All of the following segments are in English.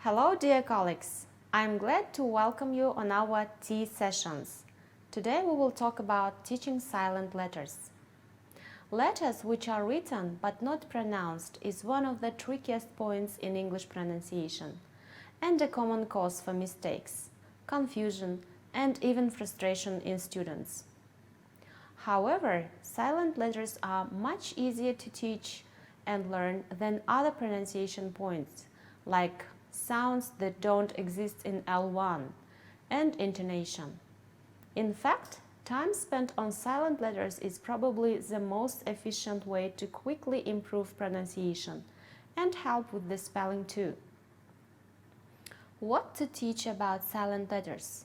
Hello dear colleagues, I'm glad to welcome you on our tea sessions. Today we will talk about teaching silent letters. Letters which are written but not pronounced is one of the trickiest points in English pronunciation and a common cause for mistakes, confusion and even frustration in students. However, silent letters are much easier to teach and learn than other pronunciation points like sounds that don't exist in L1 and intonation. In fact, time spent on silent letters is probably the most efficient way to quickly improve pronunciation and help with the spelling too. What to teach about silent letters?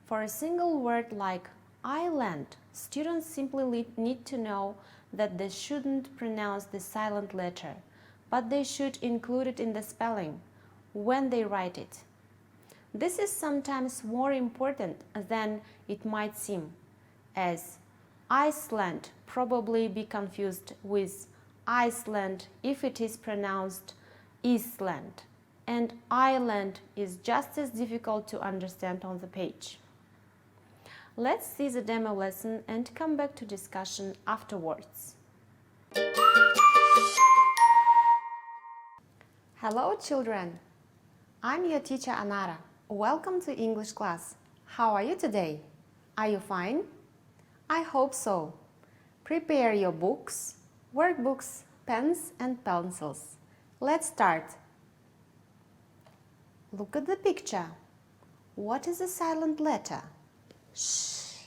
For a single word like island, students simply need to know that they shouldn't pronounce the silent letter, but they should include it in the spelling when they write it. This is sometimes more important than it might seem, as Iceland probably be confused with Iceland if it is pronounced Eastland, and island is just as difficult to understand on the page. Let's see the demo lesson and come back to discussion afterwards. Hello children! I'm your teacher Anara. Welcome to English class. How are you today? Are you fine? I hope so. Prepare your books, workbooks, pens and pencils. Let's start. Look at the picture. What is a silent letter? Shh.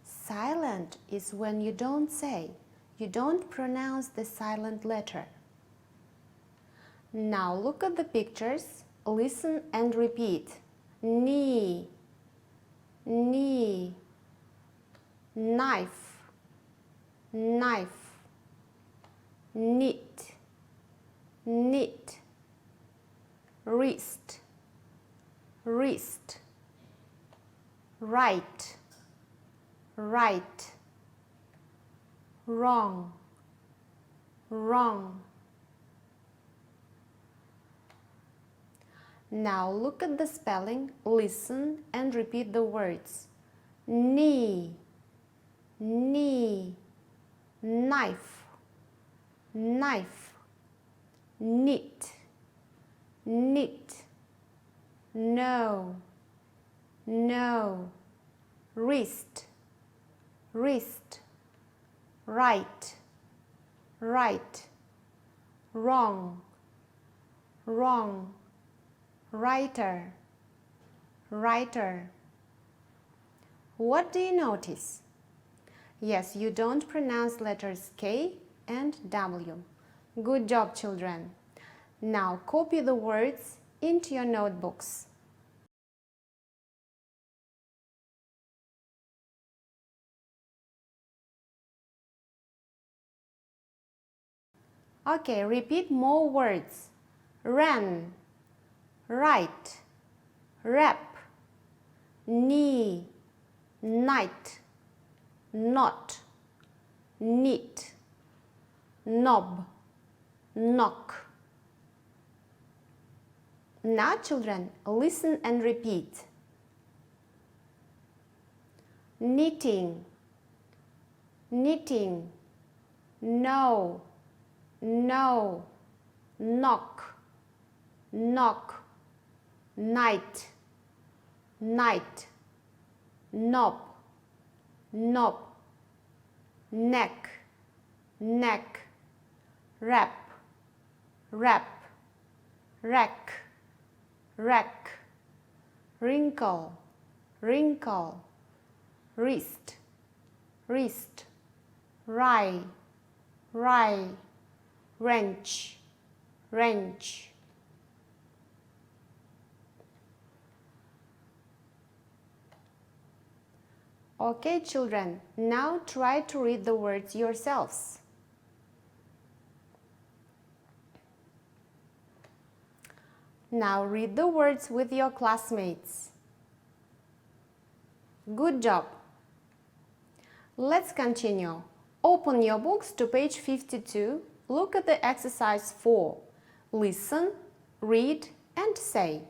Silent is when you don't say, you don't pronounce the silent letter. Now look at the pictures, listen and repeat. Knee, knee, knife, knife, knit, knit, wrist, wrist, right, right, wrong, wrong. Now look at the spelling, listen and repeat the words. Knee, knee, knife, knife, knit, knit, no, no, wrist, wrist, right, right, wrong, wrong, writer, writer. What do you notice? Yes, you don't pronounce letters K and W. Good job, children. Now copy the words into your notebooks. Okay, repeat more words. Ran, right, wrap, knee, night, knot, knit, knob, knock. Now children, listen and repeat. Knitting, knitting, no, no, knock, knock, night, night, knob, knob, neck, neck, wrap, wrap, rack, rack, wrinkle, wrinkle, wrist, wrist, rye, rye, wrench, wrench. Okay, children, now try to read the words yourselves. Now read the words with your classmates. Good job! Let's continue. Open your books to page 52. Look at the exercise 4. Listen, read and say.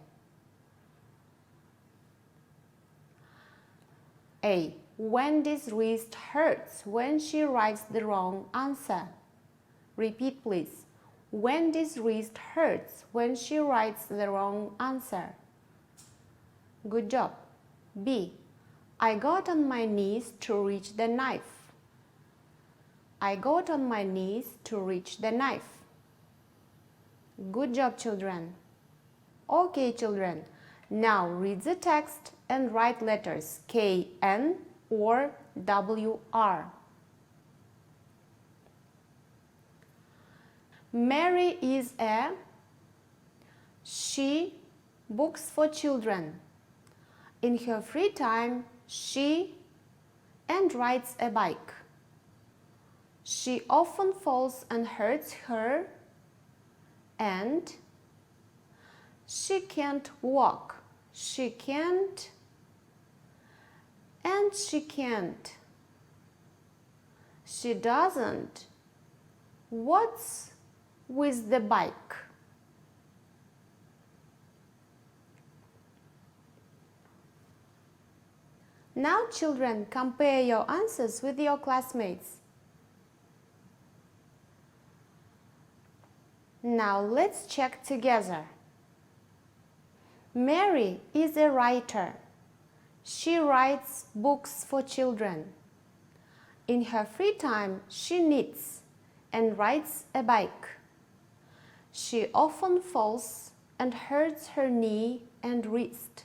A. Wendy's wrist hurts when she writes the wrong answer. Repeat please. Wendy's wrist hurts when she writes the wrong answer. Good job. B. I got on my knees to reach the knife. I got on my knees to reach the knife. Good job, children. Okay, children. Now read the text and write letters K, N or W, R. Mary is a she books for children. In her free time, she and rides a bike. She often falls and hurts her and she can't walk. She can't and she can't. She doesn't. What's with the bike? Now, children, compare your answers with your classmates. Now, let's check together. Mary is a writer. She writes books for children. In her free time, she knits and rides a bike. She often falls and hurts her knee and wrist.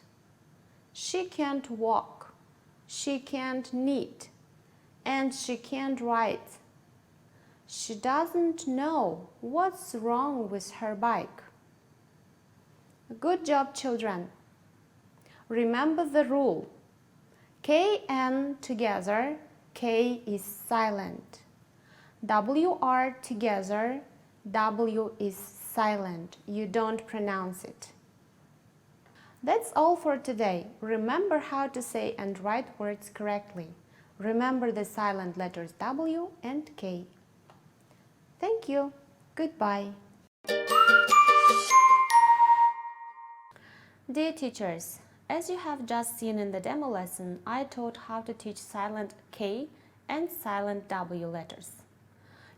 She can't walk. She can't knit and she can't write. She doesn't know what's wrong with her bike. Good job, children. Remember the rule. K, N together, K is silent. W, R together, W is silent. You don't pronounce it. That's all for today. Remember how to say and write words correctly. Remember the silent letters W and K. Thank you. Goodbye. Dear teachers, as you have just seen in the demo lesson, I taught how to teach silent K and silent W letters.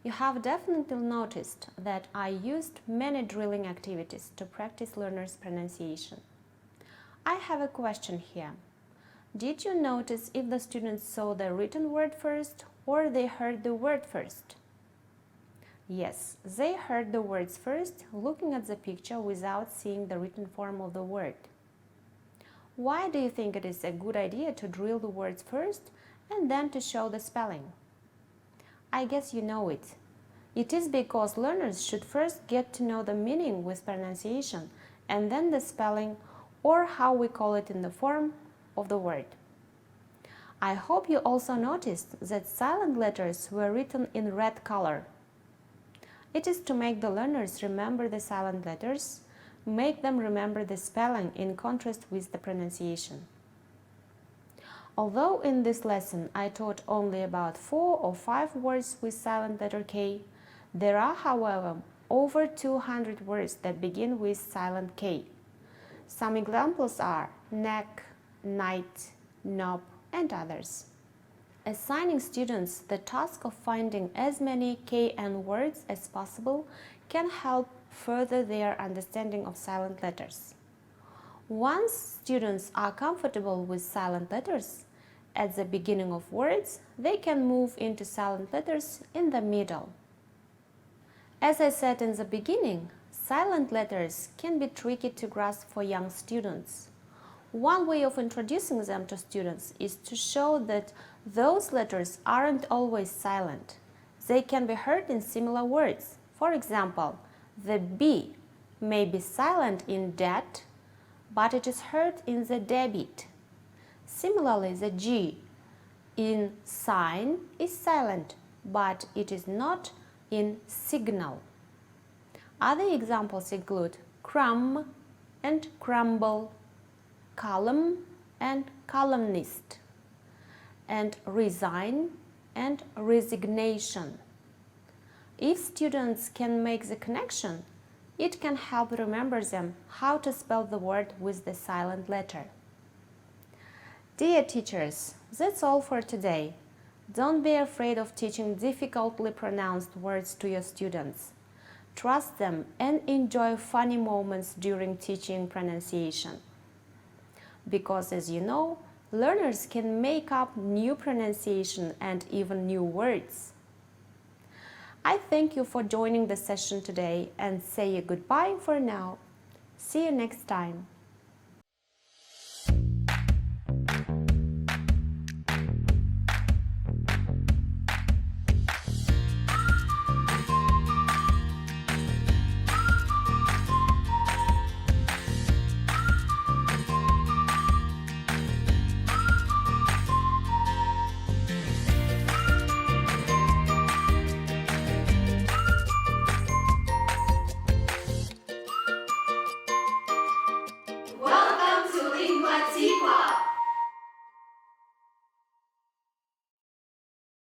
You have definitely noticed that I used many drilling activities to practice learners' pronunciation. I have a question here. Did you notice if the students saw the written word first or they heard the word first? Yes, they heard the words first, looking at the picture without seeing the written form of the word. Why do you think it is a good idea to drill the words first and then to show the spelling? I guess you know it. It is because learners should first get to know the meaning with pronunciation and then the spelling, or how we call it in the form of the word. I hope you also noticed that silent letters were written in red color. It is to make the learners remember the silent letters, make them remember the spelling in contrast with the pronunciation. Although in this lesson I taught only about 4 or 5 words with silent letter K, there are, however, over 200 words that begin with silent K. Some examples are neck, night, knob, and others. Assigning students the task of finding as many KN words as possible can help further their understanding of silent letters. Once students are comfortable with silent letters at the beginning of words, they can move into silent letters in the middle. As I said in the beginning, silent letters can be tricky to grasp for young students. One way of introducing them to students is to show that those letters aren't always silent. They can be heard in similar words. For example, the B may be silent in debt, but it is heard in the debit. Similarly, the G in sign is silent, but it is not in signal. Other examples include crumb and crumble, column and columnist, and resign and resignation. If students can make the connection, It can help remember them how to spell the word with the silent letter. Dear teachers, that's all for today. Don't be afraid of teaching difficultly pronounced words to your students. Trust them and enjoy funny moments during teaching pronunciation. Because as you know, learners can make up new pronunciation and even new words. I thank you for joining the session today and say goodbye for now. See you next time.